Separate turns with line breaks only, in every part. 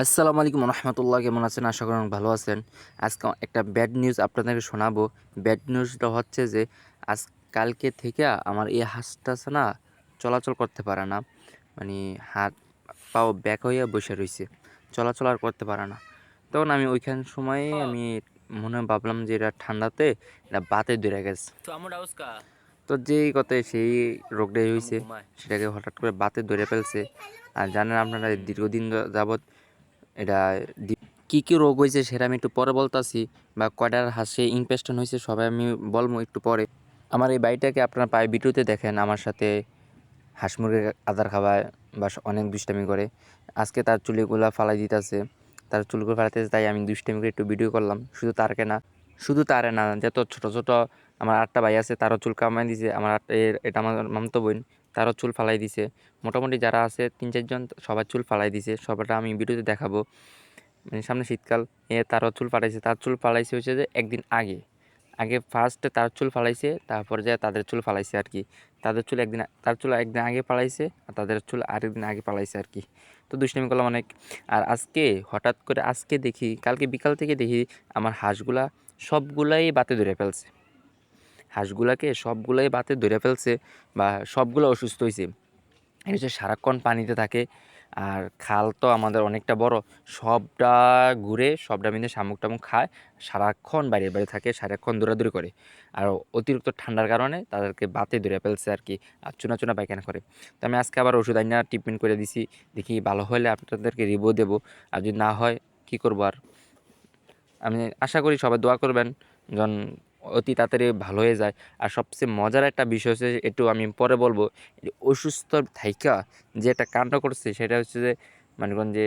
আসসালামু আলাইকুম রহমতুল্লাহ, কেমন আছেন? আশা করি অনেক ভালো আছেন। আজকে একটা ব্যাড নিউজ আপনাদেরকে শোনাবো। ব্যাড নিউজটা হচ্ছে যে আজ কালকে থেকে আমার এই হাঁসটা আছে না, চলাচল করতে পারে না। মানে হাত পাও ব্যাক হইয়া বসে রইছে, চলাচল আর করতে পারে না। তখন আমি ওইখান সময়ে আমি মনে ভাবলাম যে এটা ঠান্ডাতে এটা বাতে ধরে গেছে। তো যেই কথায় সেই রোগটাই হয়েছে, সেটাকে হঠাৎ করে বাতে ধরে ফেলছে। আর জানেন আপনারা দীর্ঘদিন যাবৎ এটা কি কি রোগ হয়েছে সেটা আমি একটু পরে বলতাছি, বা কয়টার হাঁসে ইনফেকশন হয়েছে সবাই আমি বলবো একটু পরে। আমার এই বাড়িটাকে আপনারা প্রায় ভিডিওতে দেখেন আমার সাথে হাঁস মুরগির আদার খাওয়ায় বা অনেক দুষ্টামি করে। আজকে তার চুলগুলা ফালাই দিতেছে, তার চুলগুলো ফালাইতেছে, তাই আমি দুষ্টামি করে একটু ভিডিও করলাম। শুধু তারে না, যত ছোট ছোট আমার 8টা ভাই আছে তারও চুল কামাই দিছে। আমার এটা আমার মামতো বোন, তারও চুল ফালাই দিছে। মোটামুটি যারা আছে 3-4 জন সবার চুল ফালাই দিছে, সবাইটা আমি ভিডিওতে দেখাবো। মানে সামনে শীতকাল, তারও চুল ফালাইছে। তার চুল ফালাইছে হচ্ছে যে একদিন আগে আগে ফার্স্টে তার চুল ফালাইছে, তারপর যে তাদের চুল ফালাইছে আর কি। তার চুল একদিন আগে ফালাইছে, আর তাদের চুল আরেকদিন আগে ফালাইছে আর কি। তো দুষ্টামি করলাম অনেক। আর আজকে হঠাৎ করে দেখি, কালকে বিকাল থেকে দেখি আমার হাঁসগুলা সবগুলাই বাতে ধরে ফেলছে। সবগুলাই বাতে ধরে ফেলছে, বা সবগুলো অসুস্থ হয়েছে। এটা হচ্ছে সারাক্ষণ পানিতে থাকে। আর খাল তো আমাদের অনেকটা বড়, সবটা ঘুরে সবটা মিলে শামুক টামুক খায়, সারাক্ষণ বাইরে থাকে, সারাক্ষণ দৌড়াদৌড়ি করে। আর অতিরিক্ত ঠান্ডার কারণে তাদেরকে বাতে ধরে ফেলছে আর কি, আর চুনা চুনা পায়খানা করে। তো আমি আজকে আবার ওষুধ আইনা ট্রিটমেন্ট করে দিছি। দেখি ভালো হলে আপনাদেরকে রিভিউ দেবো, আর যদি না হয় কী করবো আর। আমি আশা করি সবাই দোয়া করবেন যেন অতি তাড়াতাড়ি ভালো হয়ে যায়। আর সবচেয়ে মজার একটা বিষয় হচ্ছে, একটু আমি পরে বলবো, অসুস্থ থাইকা যে একটা কাণ্ড করছে সেটা হচ্ছে যে মানে কোন যে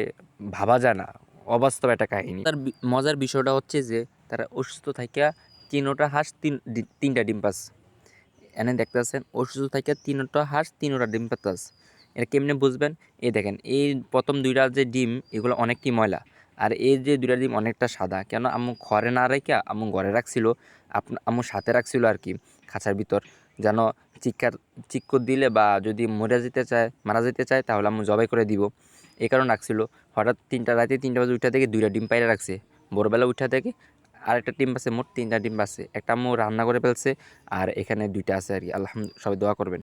ভাবা যায় না, অবাস্তব একটা কাহিনী। তার মজার বিষয়টা হচ্ছে যে তারা অসুস্থ থাইকা তিনোটা হাঁস তিনটা ডিম পাচ্ছে। এনে দেখতে পাচ্ছেন অসুস্থ থাইকা তিনোটা হাঁস তিনোটা ডিম পাচ্ছে। এটা কেমনে বুঝবেন? এই দেখেন, এই প্রথম দুইটা যে ডিম এগুলো অনেকটি ময়লা, আর এই যে দুইটা ডিম অনেকটা সাদা। কেন আম্মু ঘরে না রেখে আম্মু ঘরে রাখছিল, আম্মু সাথে রাখছিল আর কি, খাঁচার ভিতর, যেন চিক্কর দিলে বা যদি মারা যেতে চায় তাহলে আম্মু জবাই করে দিব, এই কারণে রাখছিল। হঠাৎ রাতে 3টা বাজে উঠা থেকে দুইটা ডিম পাইরে রাখছে। ভোরবেলা উঠা থেকে আরেকটা ডিম পাচ্ছে, মোট 3টা ডিম পাচ্ছে। একটা আম্মু রান্না করে ফেলছে, আর এখানে 2টা আছে আর কি। আলহামদুলিল্লাহ, সবাই দোয়া করবেন।